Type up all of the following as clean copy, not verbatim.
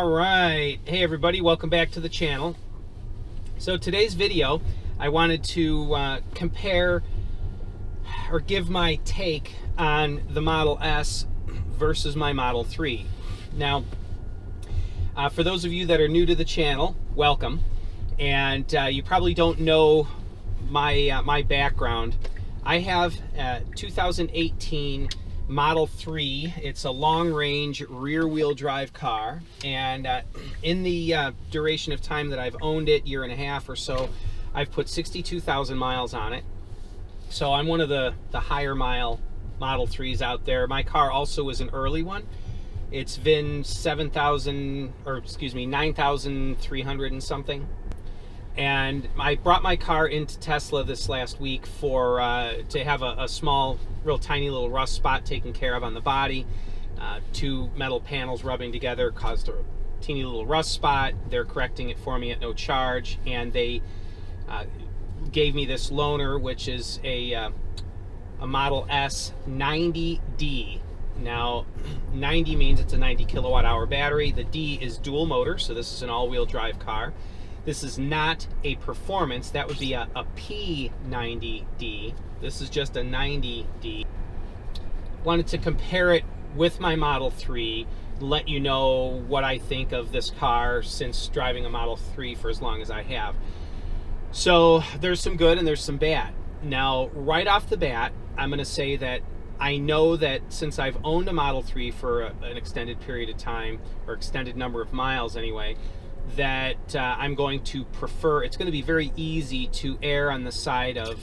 All right, hey everybody, welcome back to the channel. So today's video, I wanted to compare or give my take on the Model S versus my Model 3. Now, for those of you that are new to the channel, welcome. And you probably don't know my background. I have a 2018 Model 3. It's a long-range rear-wheel drive car, and in the duration of time that I've owned it, year and a half or so, I've put 62,000 miles on it. So I'm one of the higher mile Model 3s out there. My car also is an early one. It's been 9,300 and something. And I brought my car into Tesla this last week for to have a small, real tiny little rust spot taken care of on the body. Two metal panels rubbing together caused a teeny little rust spot. They're correcting it for me at no charge, and they gave me this loaner, which is a Model S 90D. Now, 90 means it's a 90 kilowatt hour battery. The D is dual motor, so this is an all-wheel drive car. This is not a performance. That would be a P90D. This is just a 90D. Wanted to compare it with my Model 3, let you know what I think of this car since driving a Model 3 for as long as I have. So there's some good and there's some bad. Now, right off the bat, I'm going to say that I know that since I've owned a Model 3 for an extended period of time, or extended number of miles anyway, that I'm going to prefer, it's going to be very easy to err on the side of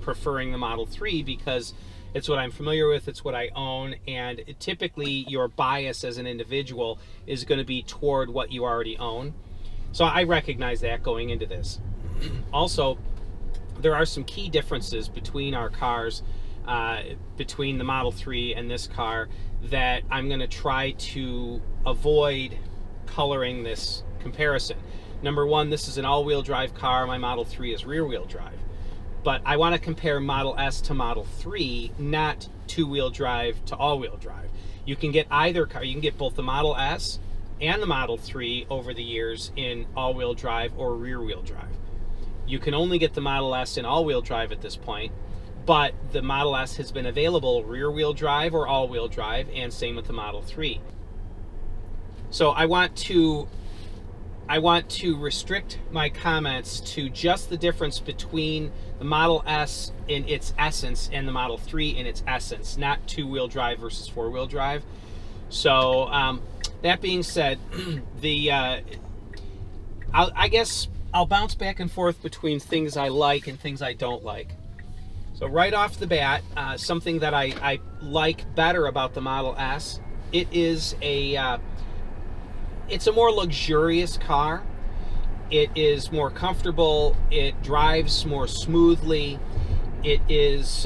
preferring the Model 3 because it's what I'm familiar with, it's what I own, and typically your bias as an individual is going to be toward what you already own. So I recognize that going into this. Also, there are some key differences between our cars, between the Model 3 and this car, that I'm going to try to avoid coloring this comparison. Number one, this is an all-wheel drive car. My Model 3 is rear-wheel drive. But I want to compare Model S to Model 3, not two-wheel drive to all-wheel drive. You can get either car. You can get both the Model S and the Model 3 over the years in all-wheel drive or rear-wheel drive. You can only get the Model S in all-wheel drive at this point, but the Model S has been available rear-wheel drive or all-wheel drive, and same with the Model 3. So I want to restrict my comments to just the difference between the Model S in its essence and the Model 3 in its essence, not two-wheel drive versus four-wheel drive. So that being said, I guess I'll bounce back and forth between things I like and things I don't like. So right off the bat, something that I like better about the Model S, it's a more luxurious car. It is more comfortable. It drives more smoothly. It is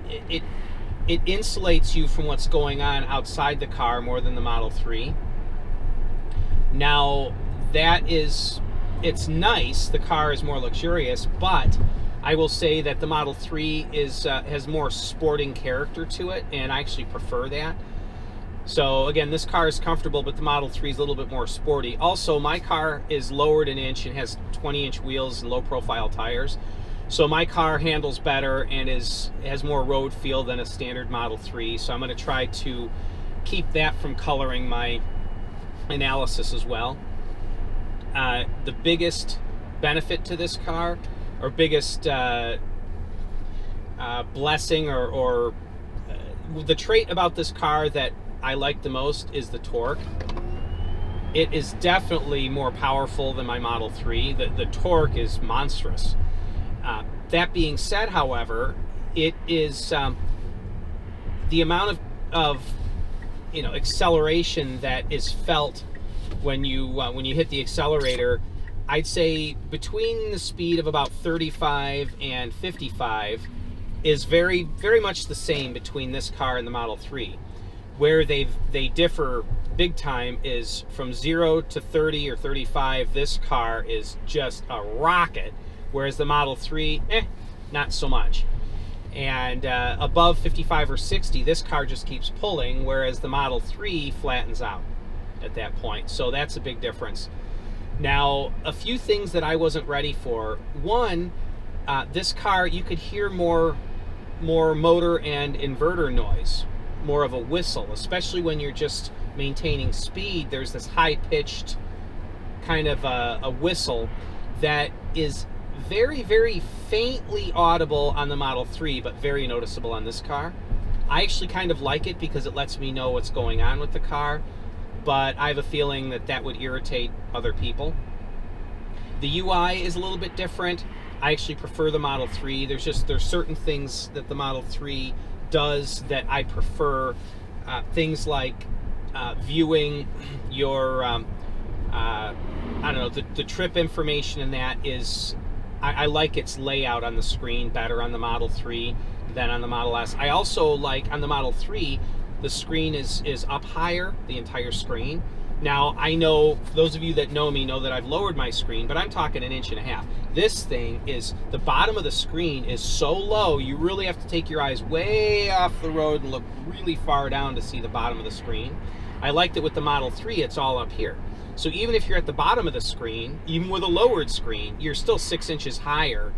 it insulates you from what's going on outside the car more than the Model 3. Now, it's nice. The car is more luxurious, but I will say that the Model 3 has more sporting character to it, and I actually prefer that. So again, this car is comfortable, but the Model 3 is a little bit more sporty. Also, my car is lowered an inch and has 20-inch wheels and low-profile tires. So my car handles better and has more road feel than a standard Model 3. So I'm going to try to keep that from coloring my analysis as well. The biggest benefit to this car, or biggest blessing, or the trait about this car that I like the most is the torque. It is definitely more powerful than my Model 3. The torque is monstrous. That being said, however, it is the amount of acceleration that is felt when you hit the accelerator. I'd say between the speed of about 35 and 55 is very, very much the same between this car and the Model 3. Where they differ big time is from 0 to 30 or 35, this car is just a rocket, whereas the Model 3, not so much. And above 55 or 60, this car just keeps pulling, whereas the Model 3 flattens out. at that point. So that's a big difference. Now, a few things that I wasn't ready for. One, this car, you could hear more motor and inverter noise, more of a whistle, especially when you're just maintaining speed. There's this high-pitched kind of a whistle that is very, very faintly audible on the Model 3, but very noticeable on this car. I actually kind of like it because it lets me know what's going on with the car, but I have a feeling that that would irritate other people. The UI is a little bit different. I actually prefer the Model 3. There's certain things that the Model 3 does that I prefer. Things like viewing your, I don't know, the trip information, and that is, I like its layout on the screen better on the Model 3 than on the Model S. I also like on the Model 3, the screen is up higher, the entire screen. Now, I know, those of you that know me know that I've lowered my screen, but I'm talking 1.5 inches. This thing is, the bottom of the screen is so low, you really have to take your eyes way off the road and look really far down to see the bottom of the screen. I liked it with the Model 3, it's all up here. So even if you're at the bottom of the screen, even with a lowered screen, you're still 6 inches higher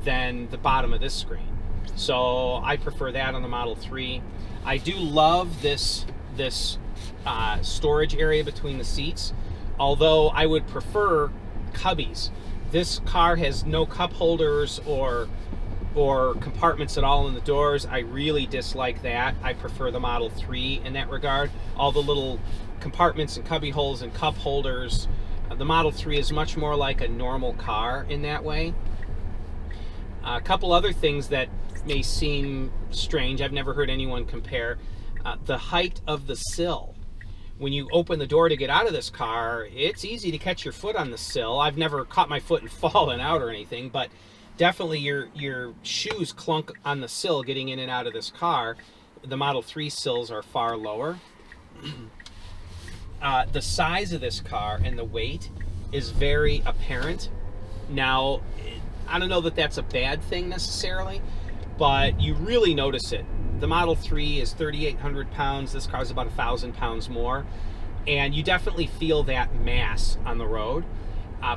than the bottom of this screen. So I prefer that on the Model 3. I do love this storage area between the seats, although I would prefer cubbies. This car has no cup holders or compartments at all in the doors. I really dislike that. I prefer the Model 3 in that regard. All the little compartments and cubby holes and cup holders. The Model 3 is much more like a normal car in that way. A couple other things that may seem strange, I've never heard anyone compare. The height of the sill. When you open the door to get out of this car, it's easy to catch your foot on the sill. I've never caught my foot and fallen out or anything, but definitely your shoes clunk on the sill getting in and out of this car. The Model 3 sills are far lower. The size of this car and the weight is very apparent. Now, I don't know that that's a bad thing necessarily, but you really notice it. The Model 3 is 3,800 pounds. This car is about 1,000 pounds more. And you definitely feel that mass on the road.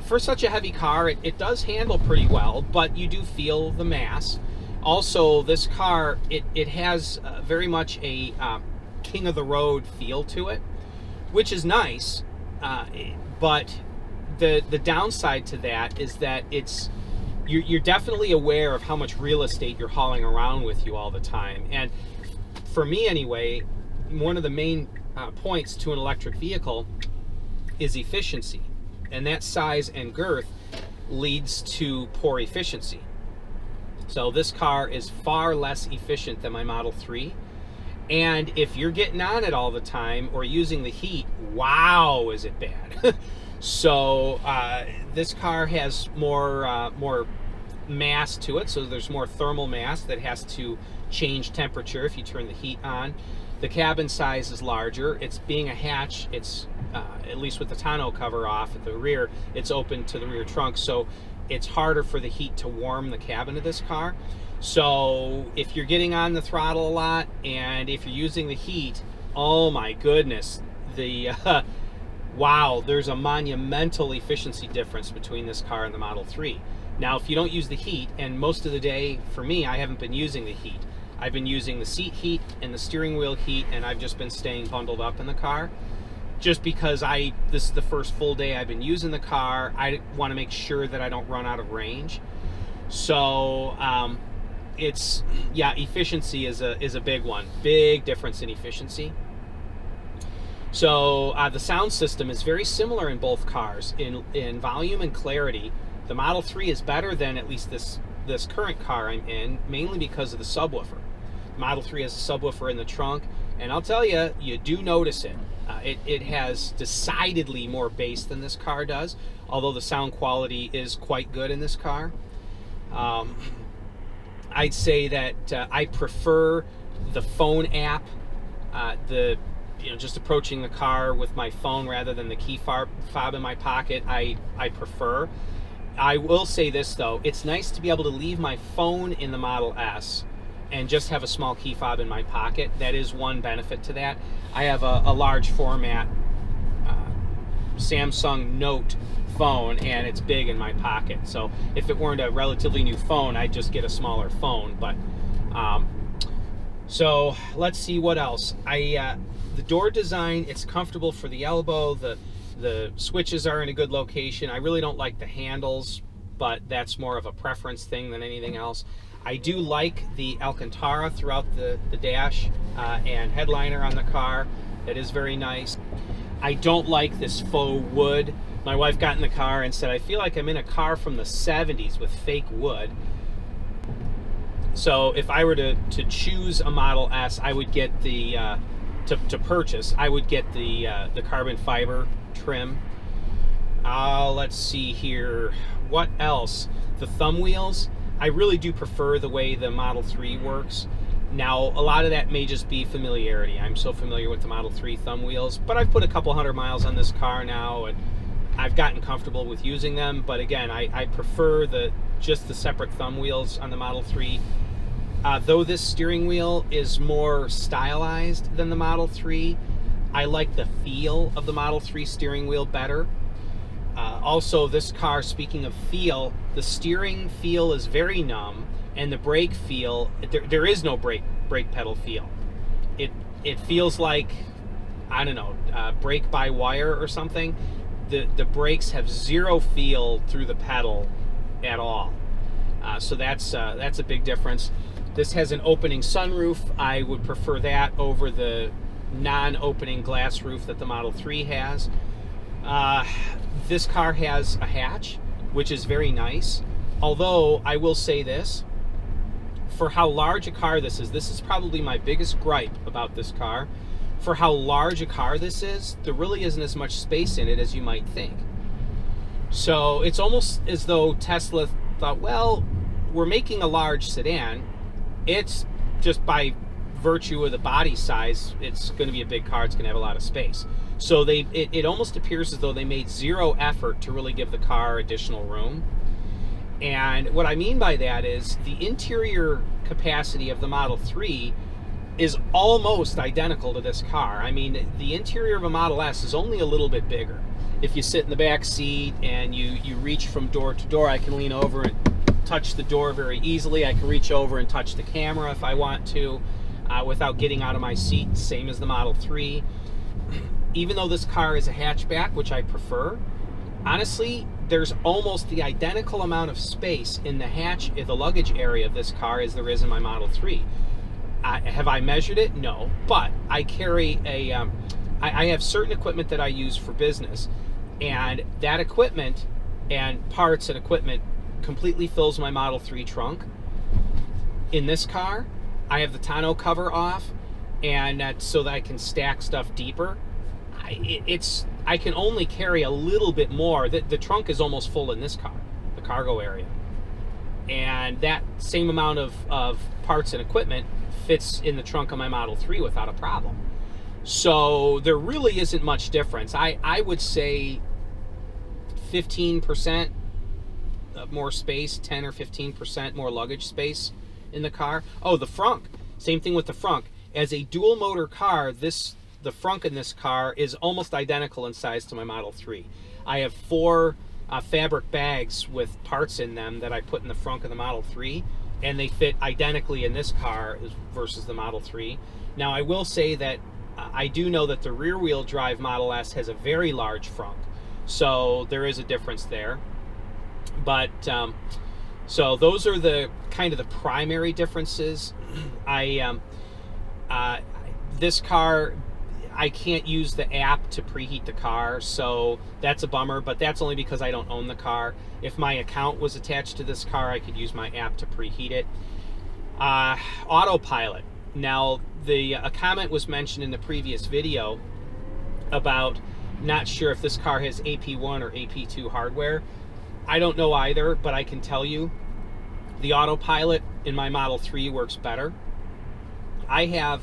For such a heavy car, it does handle pretty well, but you do feel the mass. Also, this car, it has very much a king of the road feel to it, which is nice. But the downside to that is that you're definitely aware of how much real estate you're hauling around with you all the time. And for me anyway, one of the main points to an electric vehicle is efficiency. And that size and girth leads to poor efficiency. So this car is far less efficient than my Model 3. And if you're getting on it all the time or using the heat, wow, is it bad. So this car has more mass to it, so there's more thermal mass that has to change temperature if you turn the heat on. The cabin size is larger. It's being a hatch, it's at least with the tonneau cover off at the rear, it's open to the rear trunk, so it's harder for the heat to warm the cabin of this car. So if you're getting on the throttle a lot and if you're using the heat, oh my goodness, wow, there's a monumental efficiency difference between this car and the Model 3. Now, if you don't use the heat, and most of the day, for me, I haven't been using the heat. I've been using the seat heat and the steering wheel heat, and I've just been staying bundled up in the car. Just because this is the first full day I've been using the car, I want to make sure that I don't run out of range. So, efficiency is a big one. Big difference in efficiency. So the sound system is very similar in both cars in volume and clarity. The Model 3 is better than at least this current car I'm in, mainly because of the subwoofer. The Model 3 has a subwoofer in the trunk, and I'll tell you, you do notice it. It has decidedly more bass than this car does, although the sound quality is quite good in this car. I'd say that I prefer the phone app, just approaching the car with my phone rather than the key fob in my pocket. I prefer. I will say this though, it's nice to be able to leave my phone in the Model S and just have a small key fob in my pocket. That is one benefit to that. I have a large format Samsung Note phone, and it's big in my pocket. So if it weren't a relatively new phone, I'd just get a smaller phone. But so let's see what else. The door design, it's comfortable for the elbow. The switches are in a good location. I really don't like the handles, but that's more of a preference thing than anything else. I do like the Alcantara throughout the dash and headliner on the car. That is very nice. I don't like this faux wood. My wife got in the car and said, I feel like I'm in a car from the 70s with fake wood. So if I were to choose a Model S, I would get the, to purchase, I would get the carbon fiber trim. Let's see here. What else? The thumb wheels. I really do prefer the way the Model 3 works. Now, a lot of that may just be familiarity. I'm so familiar with the Model 3 thumb wheels, but I've put a couple hundred miles on this car now, and I've gotten comfortable with using them. But again, I prefer just the separate thumb wheels on the Model 3. Though this steering wheel is more stylized than the Model 3, I like the feel of the Model 3 steering wheel better. Also, this car, speaking of feel, the steering feel is very numb, and the brake feel, there is no brake pedal feel. It feels like, I don't know, brake by wire or something. The brakes have zero feel through the pedal at all. So that's a big difference. This has an opening sunroof. I would prefer that over the non-opening glass roof that the Model 3 has. This car has a hatch, which is very nice. Although, I will say this, for how large a car this is probably my biggest gripe about this car. For how large a car this is, there really isn't as much space in it as you might think. So it's almost as though Tesla thought, well, we're making a large sedan. It's just by virtue of the body size, it's going to be a big car. It's going to have a lot of space. So it almost appears as though they made zero effort to really give the car additional room. And what I mean by that is the interior capacity of the Model 3 is almost identical to this car. I mean, the interior of a Model S is only a little bit bigger. If you sit in the back seat and you reach from door to door, I can lean over and touch the door very easily. I can reach over and touch the camera if I want to without getting out of my seat, same as the Model 3. Even though this car is a hatchback, which I prefer, honestly, there's almost the identical amount of space in the luggage area of this car as there is in my Model 3. Have I measured it? No, but I carry I have certain equipment that I use for business, and that equipment and parts and equipment completely fills my Model 3 trunk. In this car, I have the tonneau cover off, and that's so that I can stack stuff deeper. I can only carry a little bit more. The trunk is almost full in this car, the cargo area. And that same amount of parts and equipment fits in the trunk of my Model 3 without a problem. So there really isn't much difference. I would say 15% more space, 10 or 15% more luggage space in the car. Oh, the frunk. Same thing with the frunk. As a dual motor car, the frunk in this car is almost identical in size to my Model 3. I have 4 fabric bags with parts in them that I put in the frunk of the Model 3, and they fit identically in this car versus the Model 3. Now, I will say that I do know that the rear-wheel drive Model S has a very large frunk, so there is a difference there. But so those are the kind of the primary differences. This car, I can't use the app to preheat the car, so that's a bummer, but that's only because I don't own the car. If my account was attached to this car, I could use my app to preheat it. Autopilot. Now, a comment was mentioned in the previous video about not sure if this car has AP1 or AP2 hardware. I don't know either, but I can tell you the Autopilot in my Model 3 works better. I have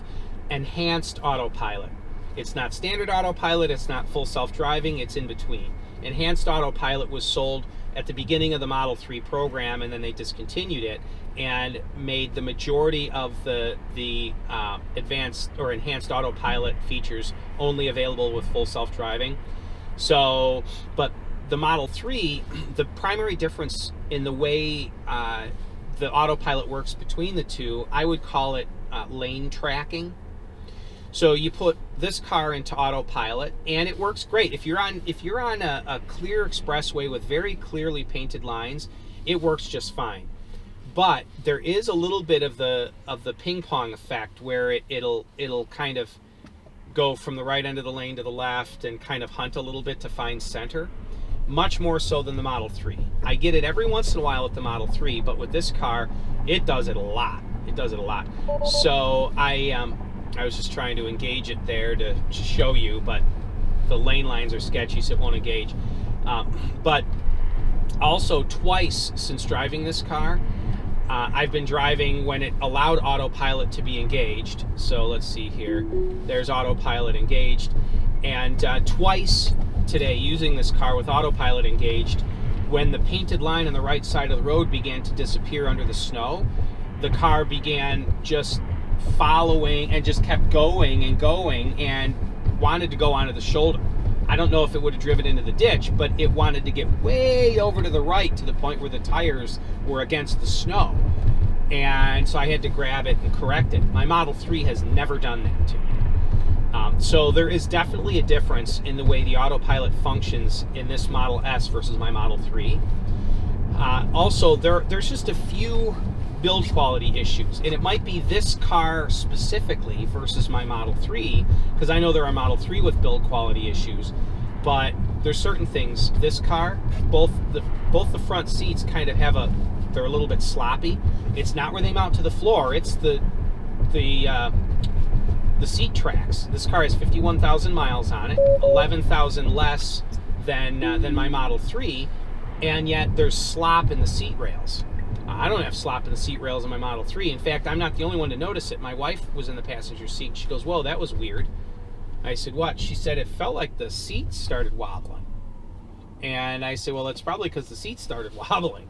enhanced Autopilot. It's not standard Autopilot, it's not full self-driving, it's in between. Enhanced Autopilot was sold at the beginning of the Model 3 program, and then they discontinued it and made the majority of the advanced or enhanced Autopilot features only available with full self-driving. So, but the Model 3, the primary difference in the way the autopilot works between the two, I would call it lane tracking. So you put this car into autopilot, and it works great. If you're on a clear expressway with very clearly painted lines, it works just fine. But there is a little bit of the ping pong effect where it'll kind of go from the right end of the lane to the left and kind of hunt a little bit to find center. Much more so than the Model 3. I get it every once in a while with the Model 3, but with this car, it does it a lot. It does it a lot. So I was just trying to engage it there to show you, but the lane lines are sketchy, so it won't engage. But also twice since driving this car, I've been driving when it allowed autopilot to be engaged. So let's see here. There's autopilot engaged. And twice today using this car with autopilot engaged, when the painted line on the right side of the road began to disappear under the snow, the car began just following and just kept going and going and wanted to go onto the shoulder. I don't know if it would have driven into the ditch, but it wanted to get way over to the right to the point where the tires were against the snow. And so I had to grab it and correct it. My Model 3 has never done that to me. So there is definitely a difference in the way the autopilot functions in this Model S versus my Model 3. Also, there's just a few build quality issues, and it might be this car specifically versus my Model 3, because I know there are Model 3 with build quality issues, but there's certain things. This car, both the front seats kind of they're a little bit sloppy. It's not where they mount to the floor, it's the seat tracks. This car has 51,000 miles on it, 11,000 less than my Model 3, and yet there's slop in the seat rails. I don't have slop in the seat rails in my Model 3. In fact, I'm not the only one to notice it. My wife was in the passenger seat. She goes, "Whoa, that was weird." I said, "What?" She said, "It felt like the seats started wobbling." And I said, "Well, it's probably because the seats started wobbling."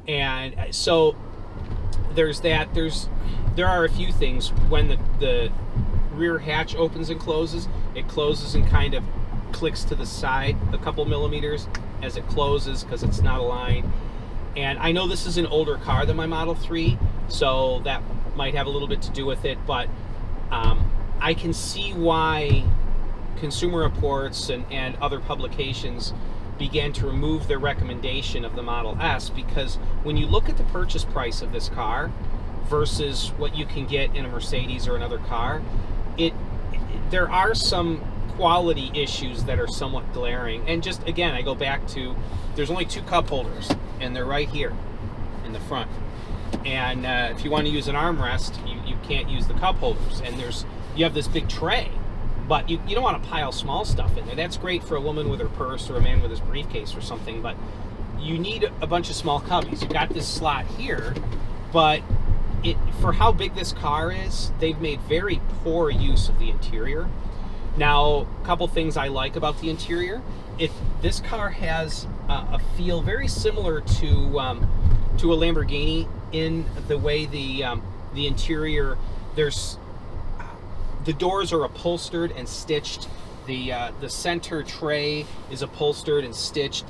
And so there's that. There are a few things. When the rear hatch opens and closes, it closes and kind of clicks to the side a couple millimeters as it closes because it's not aligned. And I know this is an older car than my Model 3, so that might have a little bit to do with it, but I can see why Consumer Reports and other publications began to remove their recommendation of the Model S, because when you look at the purchase price of this car versus what you can get in a Mercedes or another car, there are some quality issues that are somewhat glaring. And just again, I go back to, there's only 2 cup holders, and they're right here in the front. And if you want to use an armrest, you can't use the cup holders. And you have this big tray, but you don't want to pile small stuff in there. That's great for a woman with her purse or a man with his briefcase or something, but you need a bunch of small cubbies. You've got this slot here, but for how big this car is, they've made very poor use of the interior. Now, a couple things I like about the interior. This car has a feel very similar to a Lamborghini in the way the interior, the doors are upholstered and stitched. The center tray is upholstered and stitched.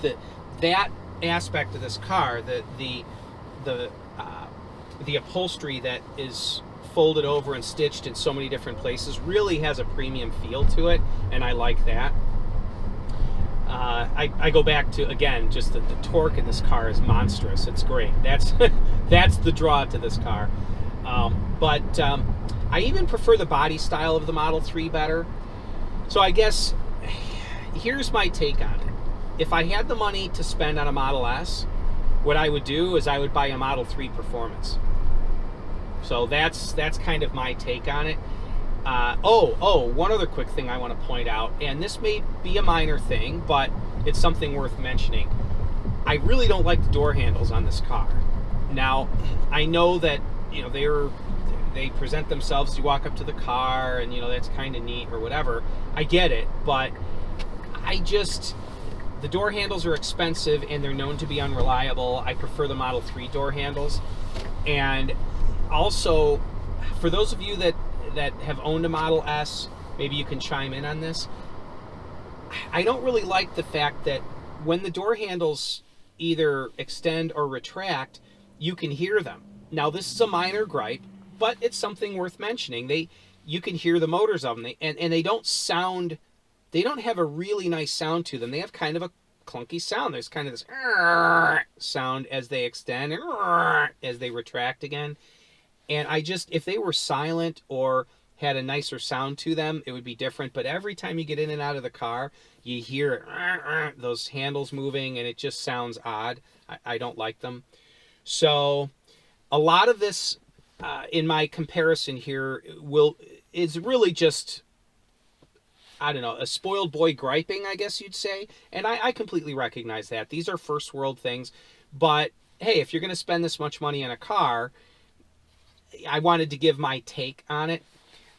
That aspect of this car, the upholstery that is folded over and stitched in so many different places, really has a premium feel to it, and I like that. I go back to, again, just the torque in this car is monstrous. It's great. That's the draw to this car. But I even prefer the body style of the Model 3 better. So I guess here's my take on it. If I had the money to spend on a Model S, what I would do is I would buy a Model 3 Performance. So that's kind of my take on it. One other quick thing I want to point out, and this may be a minor thing, but it's something worth mentioning. I really don't like the door handles on this car. Now, I know that, they present themselves, you walk up to the car, and that's kind of neat or whatever. I get it, but the door handles are expensive and they're known to be unreliable. I prefer the Model 3 door handles. And also, for those of you that have owned a Model S, maybe you can chime in on this. I don't really like the fact that when the door handles either extend or retract, you can hear them. Now, this is a minor gripe, but it's something worth mentioning. You can hear the motors of them, and they don't sound, they don't have a really nice sound to them. They have kind of a clunky sound. There's kind of this sound as they extend and as they retract again. And if they were silent or had a nicer sound to them, it would be different. But every time you get in and out of the car, you hear those handles moving, and it just sounds odd. I don't like them. So a lot of this in my comparison here is really just, I don't know, a spoiled boy griping, I guess you'd say. And I completely recognize that. These are first world things. But hey, if you're going to spend this much money on a car, I wanted to give my take on it.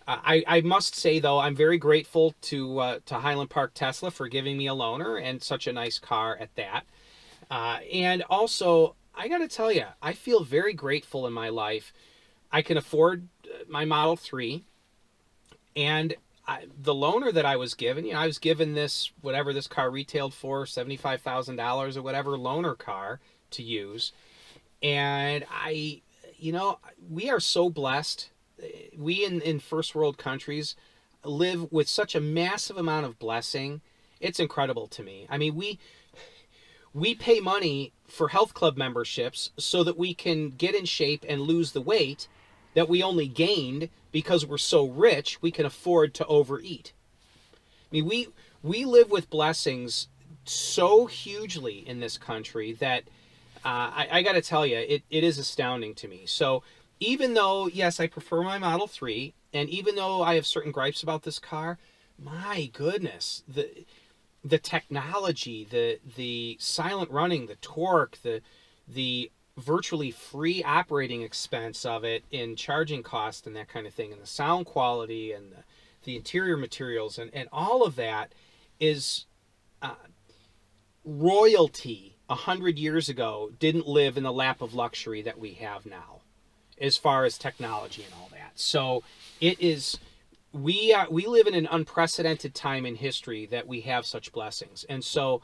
I must say, though, I'm very grateful to Highland Park Tesla for giving me a loaner, and such a nice car at that. And also, I got to tell you, I feel very grateful in my life. I can afford my Model 3, and the loaner that I was given, I was given this, whatever this car retailed for, $75,000 or whatever, loaner car to use. And we are so blessed. We in first world countries live with such a massive amount of blessing. It's incredible to me. I mean, we pay money for health club memberships so that we can get in shape and lose the weight that we only gained because we're so rich we can afford to overeat. I mean, we live with blessings so hugely in this country that I got to tell you, it is astounding to me. So even though, yes, I prefer my Model 3, and even though I have certain gripes about this car, my goodness, the technology, the silent running, the torque, the virtually free operating expense of it in charging cost and that kind of thing, and the sound quality and the interior materials and all of that is royalty 100 years ago didn't live in the lap of luxury that we have now, as far as technology and all that. So it is, we live in an unprecedented time in history that we have such blessings. And so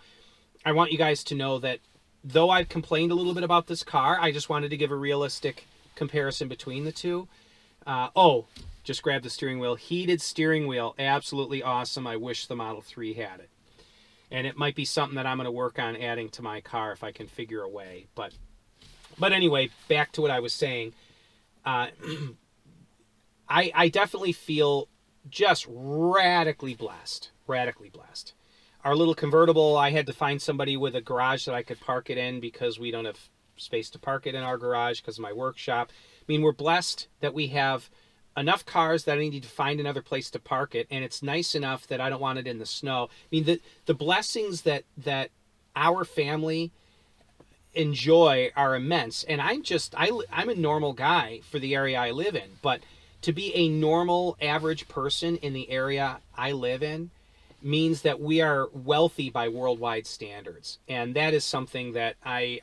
I want you guys to know that though I've complained a little bit about this car, I just wanted to give a realistic comparison between the two. Just grab the steering wheel. Heated steering wheel, absolutely awesome. I wish the Model 3 had it. And it might be something that I'm going to work on adding to my car if I can figure a way. But anyway, back to what I was saying. I definitely feel just radically blessed. Our little convertible, I had to find somebody with a garage that I could park it in because we don't have space to park it in our garage because of my workshop. I mean, we're blessed that we have enough cars that I need to find another place to park it, and it's nice enough that I don't want it in the snow. I mean, the blessings that our family enjoy are immense, and I'm a normal guy for the area I live in, but to be a normal average person in the area I live in means that we are wealthy by worldwide standards, and that is something that I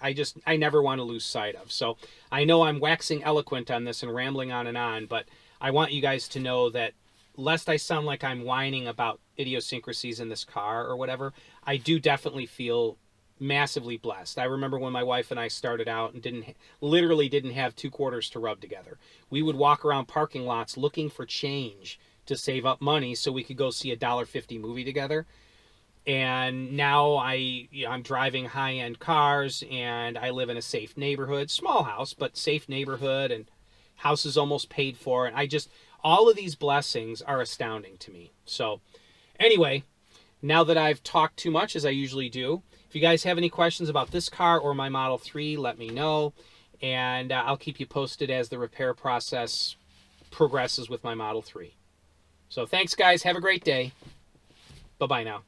never want to lose sight of. So I know I'm waxing eloquent on this and rambling on, but I want you guys to know that, lest I sound like I'm whining about idiosyncrasies in this car or whatever, I do definitely feel massively blessed. I remember when my wife and I started out and literally didn't have 2 quarters to rub together. We would walk around parking lots looking for change to save up money so we could go see a $1.50 movie together. And now I'm driving high-end cars, and I live in a safe neighborhood, small house, but safe neighborhood, and house is almost paid for. And all of these blessings are astounding to me. So anyway, now that I've talked too much, as I usually do, if you guys have any questions about this car or my Model 3, let me know, and I'll keep you posted as the repair process progresses with my Model 3. So thanks, guys. Have a great day. Bye-bye now.